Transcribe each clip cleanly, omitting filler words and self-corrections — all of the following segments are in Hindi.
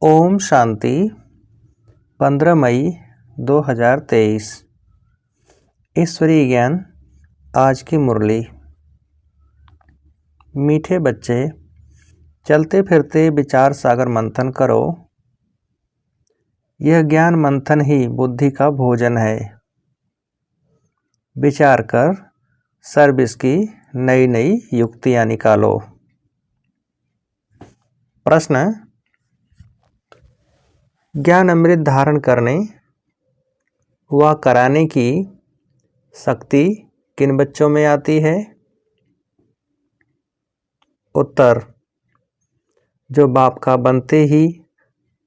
ओम शांति 15 मई 2023। ईश्वरीय ज्ञान आज की मुरली। मीठे बच्चे, चलते फिरते विचार सागर मंथन करो। यह ज्ञान मंथन ही बुद्धि का भोजन है। विचार कर सर्विस की नई नई युक्तियां निकालो। प्रश्न: ज्ञान अमृत धारण करने व कराने की शक्ति किन बच्चों में आती है? उत्तर: जो बाप का बनते ही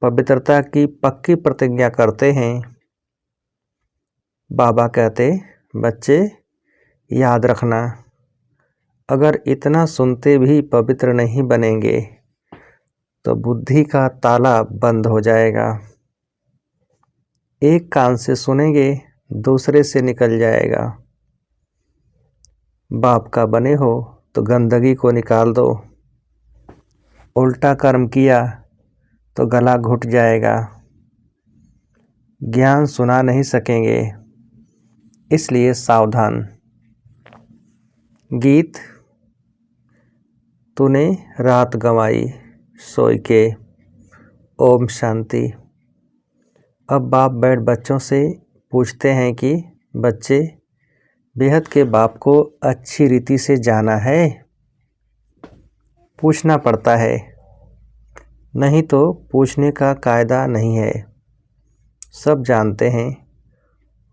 पवित्रता की पक्की प्रतिज्ञा करते हैं। बाबा कहते, बच्चे याद रखना, अगर इतना सुनते भी पवित्र नहीं बनेंगे तो बुद्धि का ताला बंद हो जाएगा। एक कान से सुनेंगे, दूसरे से निकल जाएगा। बाप का बने हो तो गंदगी को निकाल दो। उल्टा कर्म किया तो गला घुट जाएगा। ज्ञान सुना नहीं सकेंगे, इसलिए सावधान। गीत: तूने रात गंवाई सोई के। ओम शांति। अब बाप बैठ बच्चों से पूछते हैं कि बच्चे, बेहद के बाप को अच्छी रीति से जाना है? पूछना पड़ता है, नहीं तो पूछने का कायदा नहीं है। सब जानते हैं,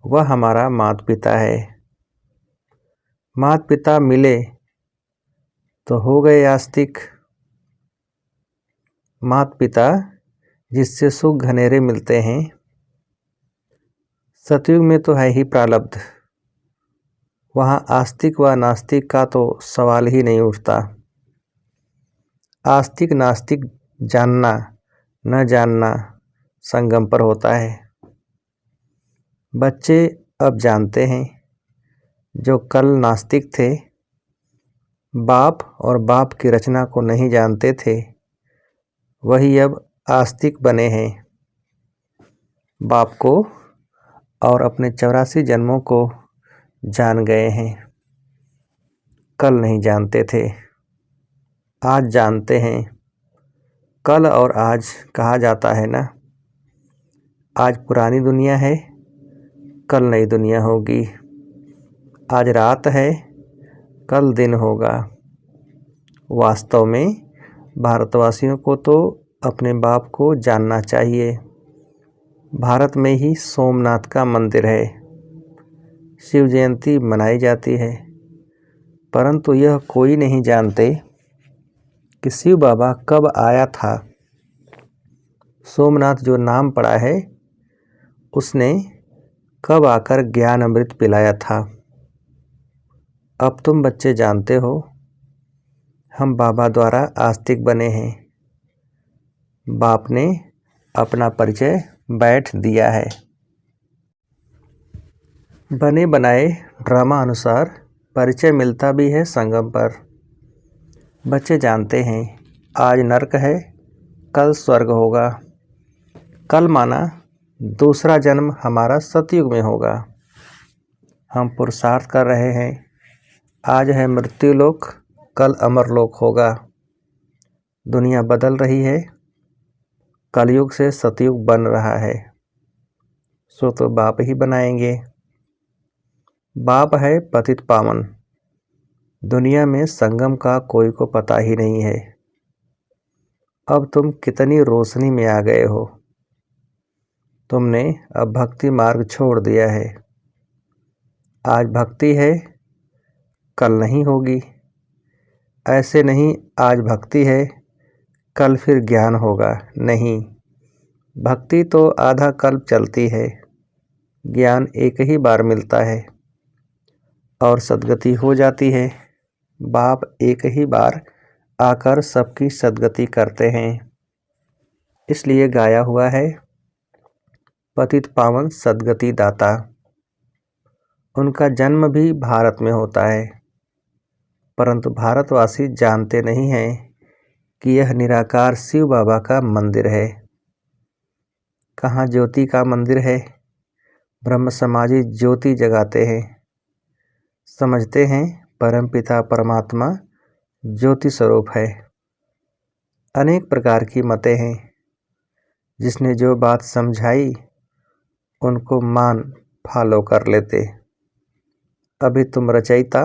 वह हमारा माता पिता है। माता पिता मिले तो हो गए आस्तिक। माता पिता जिससे सुख घनेरे मिलते हैं। सतयुग में तो है ही प्रारब्ध, वहाँ आस्तिक व नास्तिक का तो सवाल ही नहीं उठता। आस्तिक नास्तिक जानना न जानना संगम पर होता है। बच्चे अब जानते हैं, जो कल नास्तिक थे, बाप और बाप की रचना को नहीं जानते थे, वही अब आस्तिक बने हैं। बाप को और अपने 84 जन्मों को जान गए हैं। कल नहीं जानते थे, आज जानते हैं। कल और आज कहा जाता है ना, आज पुरानी दुनिया है, कल नई दुनिया होगी। आज रात है, कल दिन होगा। वास्तव में भारतवासियों को तो अपने बाप को जानना चाहिए। भारत में ही सोमनाथ का मंदिर है, शिव जयंती मनाई जाती है, परंतु यह कोई नहीं जानते कि शिव बाबा कब आया था। सोमनाथ जो नाम पड़ा है, उसने कब आकर ज्ञान अमृत पिलाया था। अब तुम बच्चे जानते हो, हम बाबा द्वारा आस्तिक बने हैं। बाप ने अपना परिचय बैठ दिया है। बने बनाए ड्रामा अनुसार परिचय मिलता भी है संगम पर। बच्चे जानते हैं, आज नरक है, कल स्वर्ग होगा। कल माना दूसरा जन्म हमारा सतयुग में होगा। हम पुरुषार्थ कर रहे हैं, आज है मृत्यु लोक, कल अमर लोक होगा। दुनिया बदल रही है, कलयुग से सतयुग बन रहा है, सो तो बाप ही बनाएंगे। बाप है पतित पावन। दुनिया में संगम का कोई को पता ही नहीं है। अब तुम कितनी रोशनी में आ गए हो। तुमने अब भक्ति मार्ग छोड़ दिया है। आज भक्ति है, कल नहीं होगी। ऐसे नहीं, आज भक्ति है, कल फिर ज्ञान होगा। नहीं, भक्ति तो आधा कल्प चलती है, ज्ञान एक ही बार मिलता है और सद्गति हो जाती है। बाप एक ही बार आकर सबकी सद्गति करते हैं, इसलिए गाया हुआ है, पतित पावन सद्गति दाता। उनका जन्म भी भारत में होता है, परंतु भारतवासी जानते नहीं हैं कि यह निराकार शिव बाबा का मंदिर है। कहाँ ज्योति का मंदिर है, ब्रह्म समाजी ज्योति जगाते हैं। समझते हैं परमपिता परमात्मा ज्योति स्वरूप है। अनेक प्रकार की मतें हैं, जिसने जो बात समझाई उनको मान फॉलो कर लेते। अभी तुम रचयिता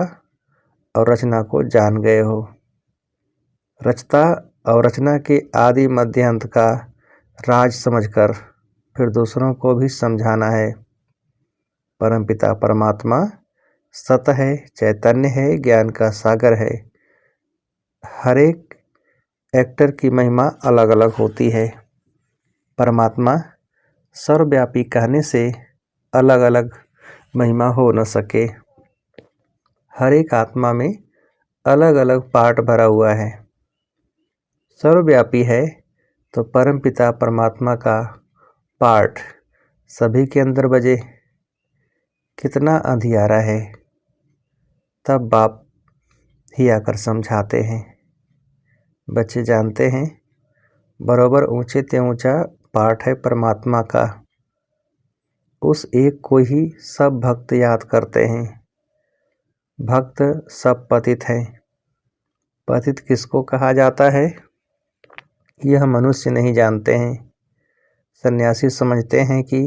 और रचना को जान गए हो। रचता और रचना के आदि मध्य अंत का राज समझकर फिर दूसरों को भी समझाना है। परमपिता परमात्मा सत है, चैतन्य है, ज्ञान का सागर है। हर एक एक्टर की महिमा अलग अलग होती है। परमात्मा सर्वव्यापी कहने से अलग अलग महिमा हो न सके। हर एक आत्मा में अलग अलग पार्ट भरा हुआ है। सर्वव्यापी है तो परमपिता परमात्मा का पार्ट सभी के अंदर बजे। कितना अंधियारा है, तब बाप ही आकर समझाते हैं। बच्चे जानते हैं बरोबर ऊंचे ते ऊंचा पार्ट है परमात्मा का। उस एक को ही सब भक्त याद करते हैं। भक्त सब पतित हैं। पतित किसको कहा जाता है, यह मनुष्य नहीं जानते हैं। सन्यासी समझते हैं कि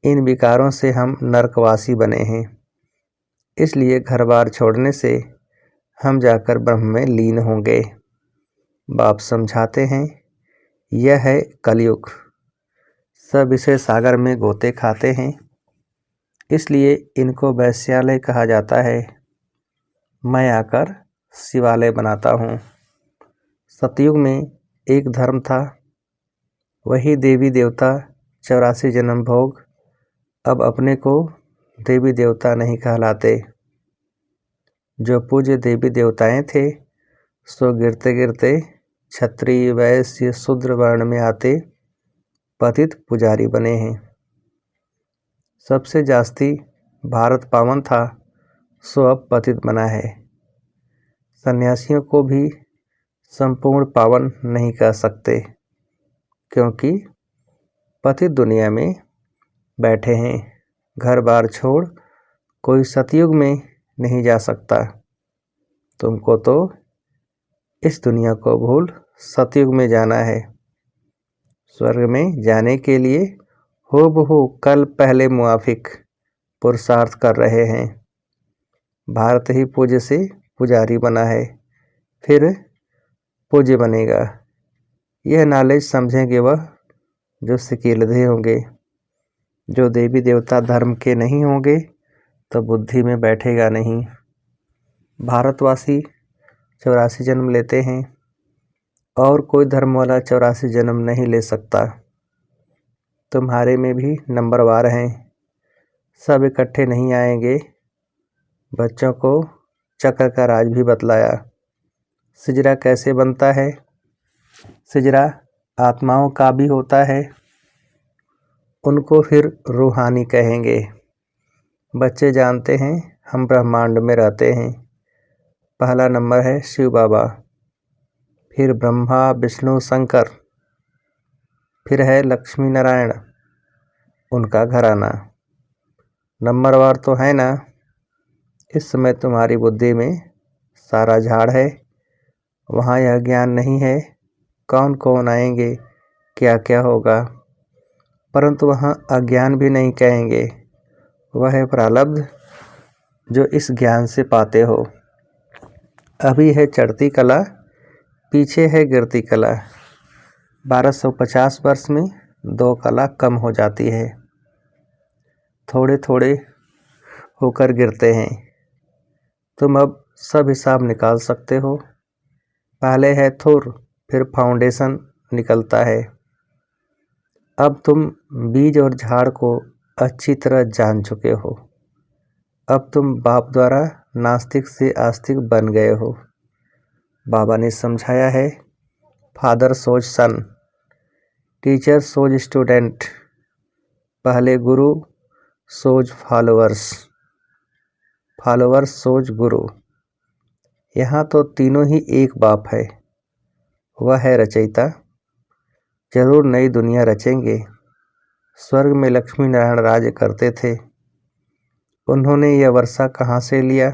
इन विकारों से हम नरकवासी बने हैं, इसलिए घर बार छोड़ने से हम जाकर ब्रह्म में लीन होंगे। बाप समझाते हैं यह है कलयुग। सब इसे सागर में गोते खाते हैं, इसलिए इनको वैश्यालय कहा जाता है। मैं आकर शिवालय बनाता हूँ। सतयुग में एक धर्म था, वही देवी देवता 84 जन्म भोग। अब अपने को देवी देवता नहीं कहलाते। जो पूज्य देवी देवताएं थे सो गिरते गिरते क्षत्रिय वैश्य शूद्र वर्ण में आते पतित पुजारी बने हैं। सबसे जास्ती भारत पावन था, सो अब पतित बना है। सन्यासियों को भी संपूर्ण पावन नहीं कह सकते, क्योंकि पतित दुनिया में बैठे हैं। घर बार छोड़ कोई सतयुग में नहीं जा सकता। तुमको तो इस दुनिया को भूल सतयुग में जाना है। स्वर्ग में जाने के लिए हूबहू कल पहले मुआफिक पुरुषार्थ कर रहे हैं। भारत ही पूज्य से पुजारी बना है, फिर पूज्य बनेगा। यह नॉलेज समझेंगे वह जो सिकीलधे होंगे। जो देवी देवता धर्म के नहीं होंगे तो बुद्धि में बैठेगा नहीं। भारतवासी 84 जन्म लेते हैं और कोई धर्म वाला 84 जन्म नहीं ले सकता। तुम्हारे में भी नंबरवार हैं, सब इकट्ठे नहीं आएंगे। बच्चों को चक्र का राज भी बतलाया। सिजरा कैसे बनता है। सिजरा आत्माओं का भी होता है, उनको फिर रूहानी कहेंगे। बच्चे जानते हैं हम ब्रह्मांड में रहते हैं। पहला नंबर है शिव बाबा, फिर ब्रह्मा विष्णु शंकर, फिर है लक्ष्मी नारायण, उनका घराना। नंबरवार तो है ना। इस समय तुम्हारी बुद्धि में सारा झाड़ है, वहाँ यह ज्ञान नहीं है कौन कौन आएंगे, क्या क्या होगा। परंतु वहाँ अज्ञान भी नहीं कहेंगे, वह है प्रारब्ध जो इस ज्ञान से पाते हो। अभी है चढ़ती कला, पीछे है गिरती कला। 1250 वर्ष में 2 कला कम हो जाती है। थोड़े थोड़े होकर गिरते हैं। तुम अब सब हिसाब निकाल सकते हो। पहले है थुर, फिर फाउंडेशन निकलता है। अब तुम बीज और झाड़ को अच्छी तरह जान चुके हो। अब तुम बाप द्वारा नास्तिक से आस्तिक बन गए हो। बाबा ने समझाया है, फादर सोच सन, टीचर सोच स्टूडेंट, पहले गुरु सोच फॉलोअर्स, फॉलोअर्स सोच गुरु। यहाँ तो तीनों ही एक बाप है। वह है रचयिता। जरूर नई दुनिया रचेंगे, स्वर्ग में लक्ष्मी नारायण राज्य करते थे। उन्होंने यह वर्षा कहाँ से लिया?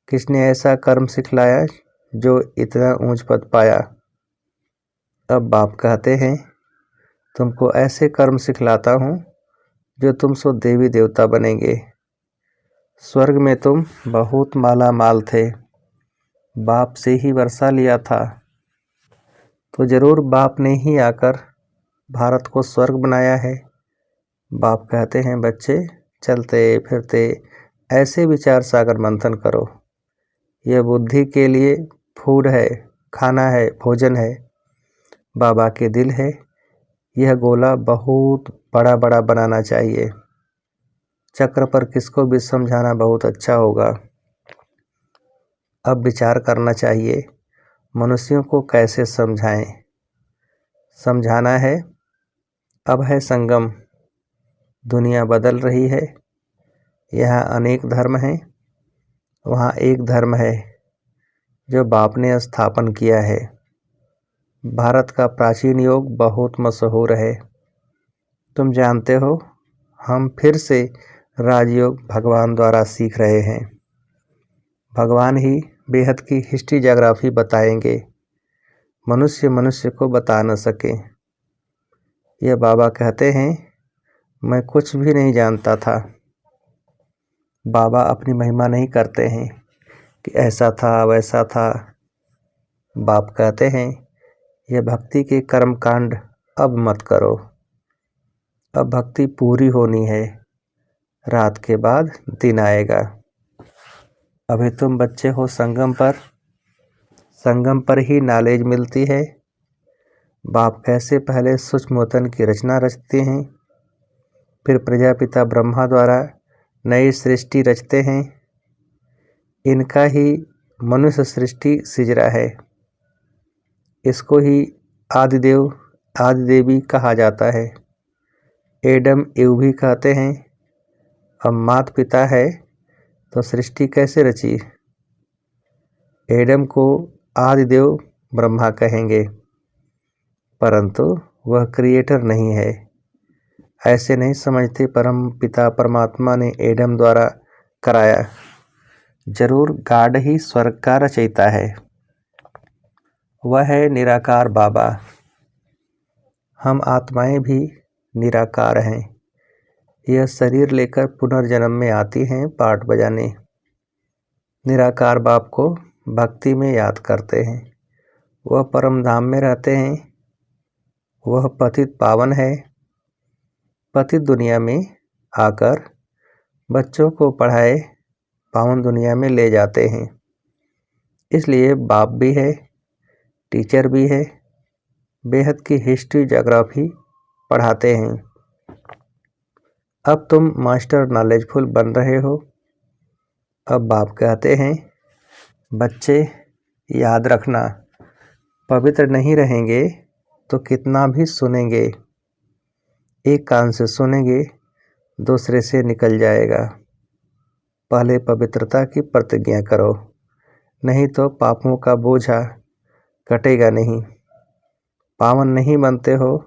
किसने ऐसा कर्म सिखलाया जो इतना ऊंच पद पाया? अब बाप कहते हैं, तुमको ऐसे कर्म सिखलाता हूँ जो तुम सो देवी देवता बनेंगे। स्वर्ग में तुम बहुत माला माल थे, बाप से ही वर्षा लिया था, तो जरूर बाप ने ही आकर भारत को स्वर्ग बनाया है। बाप कहते हैं, बच्चे चलते फिरते ऐसे विचार सागर मंथन करो। यह बुद्धि के लिए फूड है, खाना है, भोजन है। बाबा के दिल है, यह गोला बहुत बड़ा बड़ा बनाना चाहिए। चक्र पर किसको भी समझाना बहुत अच्छा होगा। अब विचार करना चाहिए, मनुष्यों को कैसे समझाएं। समझाना है, अब है संगम, दुनिया बदल रही है। यहाँ अनेक धर्म हैं, वहाँ एक धर्म है जो बाप ने स्थापन किया है। भारत का प्राचीन योग बहुत मशहूर है। तुम जानते हो, हम फिर से राजयोग भगवान द्वारा सीख रहे हैं। भगवान ही बेहद की हिस्ट्री ज्योग्राफी बताएंगे, मनुष्य को बता न सके। यह बाबा कहते हैं, मैं कुछ भी नहीं जानता था। बाबा अपनी महिमा नहीं करते हैं कि ऐसा था वैसा था। बाप कहते हैं, यह भक्ति के कर्मकांड अब मत करो। अब भक्ति पूरी होनी है, रात के बाद दिन आएगा। अभी तुम बच्चे हो संगम पर ही नॉलेज मिलती है। बाप कैसे पहले सूक्ष्मोतन की रचना रचते हैं, फिर प्रजापिता ब्रह्मा द्वारा नई सृष्टि रचते हैं। इनका ही मनुष्य सृष्टि सिजरा है। इसको ही आदिदेव आदिदेवी कहा जाता है। एडम ईव भी कहते हैं। अब माता पिता है तो सृष्टि कैसे रची? एडम को आदिदेव ब्रह्मा कहेंगे, परंतु वह क्रिएटर नहीं है। ऐसे नहीं समझते परम पिता परमात्मा ने एडम द्वारा कराया। जरूर गॉड ही स्वर्ग का रचयिता है। वह है निराकार बाबा। हम आत्माएं भी निराकार हैं। यह शरीर लेकर पुनर्जन्म में आती हैं पाठ बजाने। निराकार बाप को भक्ति में याद करते हैं। वह परम धाम में रहते हैं। वह पतित पावन है। पतित दुनिया में आकर बच्चों को पढ़ाए पावन दुनिया में ले जाते हैं। इसलिए बाप भी है, टीचर भी है, बेहद की हिस्ट्री ज्योग्राफी पढ़ाते हैं। अब तुम मास्टर नॉलेजफुल बन रहे हो। अब बाप कहते हैं, बच्चे याद रखना, पवित्र नहीं रहेंगे तो कितना भी सुनेंगे। एक कान से सुनेंगे, दूसरे से निकल जाएगा। पहले पवित्रता की प्रतिज्ञा करो, नहीं तो पापों का बोझा कटेगा नहीं। पावन नहीं बनते हो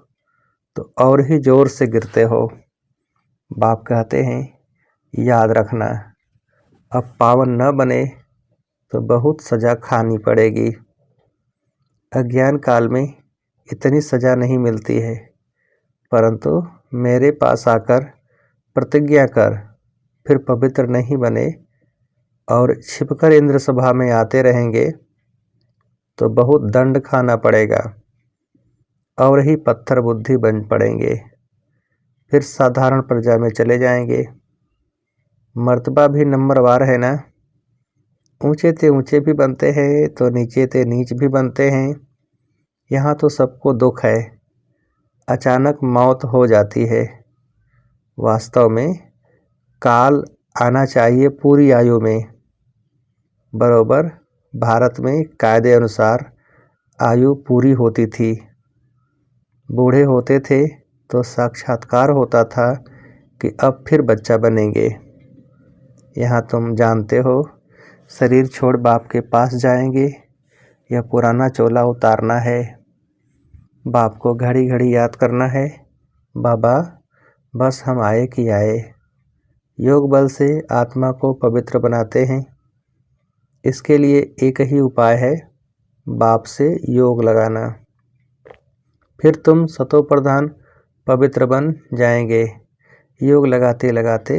तो और ही जोर से गिरते हो। बाप कहते हैं, याद रखना, अब पावन न बने तो बहुत सज़ा खानी पड़ेगी। अज्ञान काल में इतनी सज़ा नहीं मिलती है, परंतु मेरे पास आकर प्रतिज्ञा कर, फिर पवित्र नहीं बने और छिपकर इंद्र सभा में आते रहेंगे तो बहुत दंड खाना पड़ेगा और ही पत्थर बुद्धि बन पड़ेंगे। फिर साधारण प्रजा में चले जाएंगे। मर्तबा भी नंबरवार है ना। ऊंचे ते ऊंचे भी बनते हैं तो नीचे ते नीच भी बनते हैं। यहाँ तो सबको दुख है, अचानक मौत हो जाती है। वास्तव में काल आना चाहिए पूरी आयु में। बरोबर भारत में कायदे अनुसार आयु पूरी होती थी। बूढ़े होते थे तो साक्षात्कार होता था कि अब फिर बच्चा बनेंगे। यहाँ तुम जानते हो, शरीर छोड़ बाप के पास जाएंगे। यह पुराना चोला उतारना है। बाप को घड़ी घड़ी याद करना है। बाबा बस हम आए कि आए। योग बल से आत्मा को पवित्र बनाते हैं। इसके लिए एक ही उपाय है, बाप से योग लगाना। फिर तुम सतोप्रधान पवित्र बन जाएंगे। योग लगाते लगाते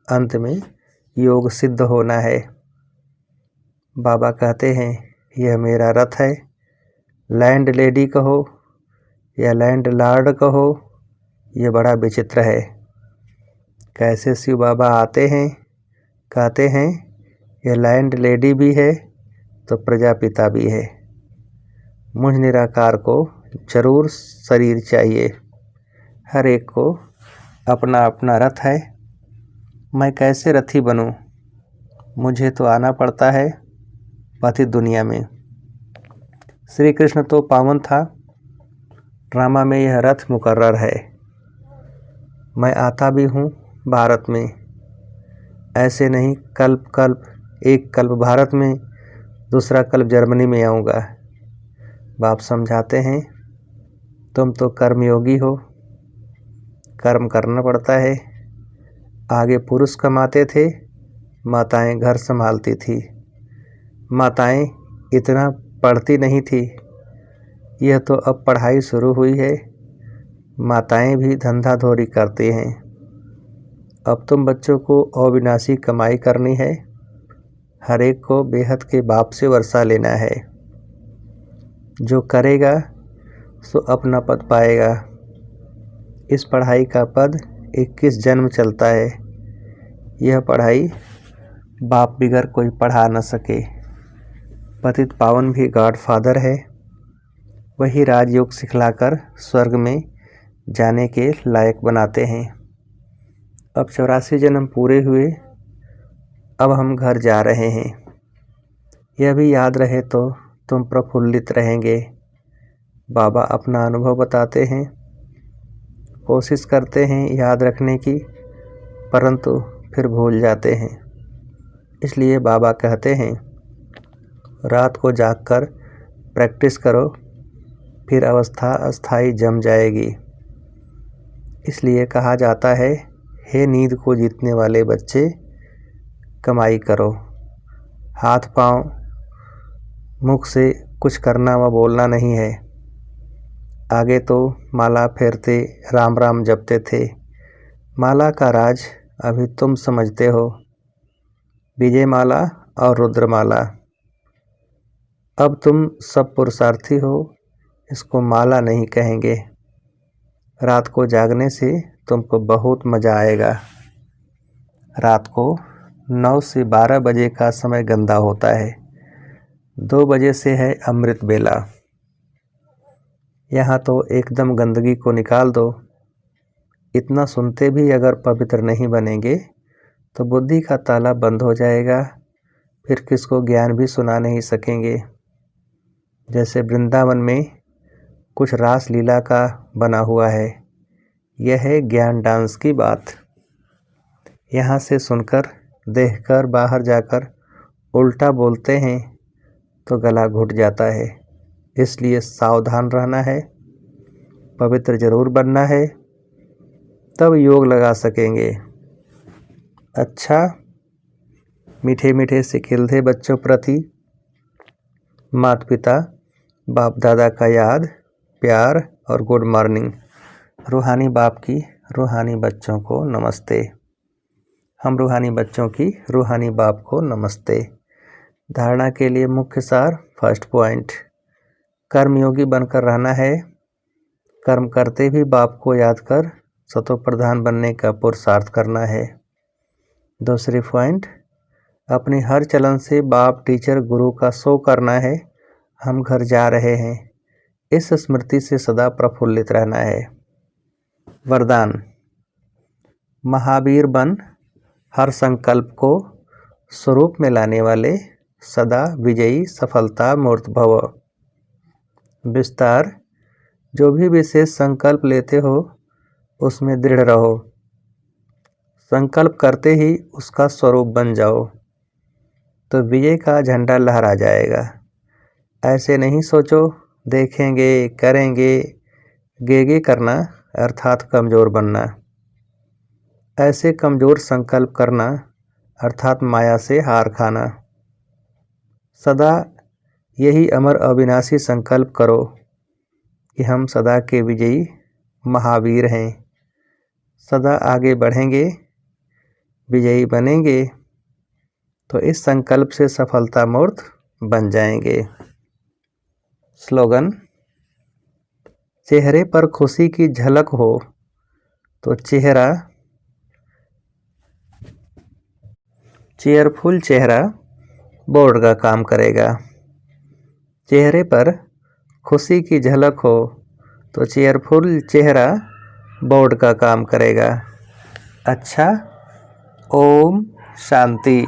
अंत में योग सिद्ध होना है। बाबा कहते हैं, यह मेरा रथ है। लैंड लेडी कहो या लैंड लॉर्ड कहो, यह बड़ा विचित्र है। कैसे शिव बाबा आते हैं, कहते हैं यह लैंड लेडी भी है तो प्रजापिता भी है। मुझ निराकार को जरूर शरीर चाहिए। हर एक को अपना अपना रथ है। मैं कैसे रथी बनूं? मुझे तो आना पड़ता है पतित दुनिया में। श्री कृष्ण तो पावन था, ड्रामा में यह रथ मुकर्रर है। मैं आता भी हूँ भारत में, ऐसे नहीं कल्प कल्प, एक कल्प भारत में, दूसरा कल्प जर्मनी में आऊँगा। बाप समझाते हैं, तुम तो कर्मयोगी हो, कर्म करना पड़ता है। आगे पुरुष कमाते थे, माताएं घर संभालती थी। माताएं इतना पढ़ती नहीं थी, यह तो अब पढ़ाई शुरू हुई है। माताएं भी धंधा धोरी करती हैं। अब तुम बच्चों को अविनाशी कमाई करनी है। हर एक को बेहद के बाप से वर्षा लेना है। जो करेगा सो अपना पद पाएगा। इस पढ़ाई का पद 21 जन्म चलता है। यह पढ़ाई बाप बिगर कोई पढ़ा न सके। पतित पावन भी गॉड फादर है। वही राजयोग सिखलाकर स्वर्ग में जाने के लायक बनाते हैं। अब 84 जन्म पूरे हुए, अब हम घर जा रहे हैं। यह भी याद रहे तो तुम प्रफुल्लित रहेंगे। बाबा अपना अनुभव बताते हैं। कोशिश करते हैं याद रखने की, परंतु फिर भूल जाते हैं। इसलिए बाबा कहते हैं, रात को जागकर प्रैक्टिस करो, फिर अवस्था अस्थाई जम जाएगी। इसलिए कहा जाता है, हे नींद को जीतने वाले बच्चे, कमाई करो। हाथ पांव मुख से कुछ करना व बोलना नहीं है। आगे तो माला फेरते राम राम जपते थे। माला का राज अभी तुम समझते हो, विजय माला और रुद्रमाला। अब तुम सब पुरुषार्थी हो, इसको माला नहीं कहेंगे। रात को जागने से तुमको बहुत मज़ा आएगा। रात को 9 से 12 बजे का समय गंदा होता है। 2 बजे से है अमृत बेला। यहाँ तो एकदम गंदगी को निकाल दो। इतना सुनते भी अगर पवित्र नहीं बनेंगे तो बुद्धि का ताला बंद हो जाएगा। फिर किसको ज्ञान भी सुना नहीं सकेंगे। जैसे वृंदावन में कुछ रास लीला का बना हुआ है। यह है ज्ञान डांस की बात। यहाँ से सुनकर देखकर बाहर जाकर उल्टा बोलते हैं तो गला घुट जाता है। इसलिए सावधान रहना है, पवित्र जरूर बनना है, तब योग लगा सकेंगे। अच्छा, मीठे मीठे से खिलते बच्चों प्रति माता पिता बाप दादा का याद, प्यार और गुड मॉर्निंग। रूहानी बाप की रूहानी बच्चों को नमस्ते। हम रूहानी बच्चों की रूहानी बाप को नमस्ते। धारणा के लिए मुख्य सार, फर्स्ट पॉइंट, कर्मयोगी बनकर रहना है। कर्म करते भी बाप को याद कर सतो प्रधान बनने का पुरुषार्थ करना है। दूसरी पॉइंट, अपनी हर चलन से बाप टीचर गुरु का शो करना है। हम घर जा रहे हैं, इस स्मृति से सदा प्रफुल्लित रहना है। वरदान, महावीर बन हर संकल्प को स्वरूप में लाने वाले सदा विजयी सफलता मूर्त भव। विस्तार, जो भी विशेष संकल्प लेते हो उसमें दृढ़ रहो। संकल्प करते ही उसका स्वरूप बन जाओ तो विजय का झंडा लहरा जाएगा। ऐसे नहीं सोचो देखेंगे करेंगे, गेगे करना अर्थात कमज़ोर बनना। ऐसे कमज़ोर संकल्प करना अर्थात माया से हार खाना। सदा यही अमर अविनाशी संकल्प करो कि हम सदा के विजयी महावीर हैं। सदा आगे बढ़ेंगे, विजयी बनेंगे, तो इस संकल्प से सफलता मूर्त बन जाएंगे। स्लोगन: चेहरे पर खुशी की झलक हो तो चेयरफुल चेहरा बोर्ड का काम करेगा। चेहरे पर खुशी की झलक हो तो चेयरफुल चेहरा बोर्ड का काम करेगा। अच्छा, ओम शांति।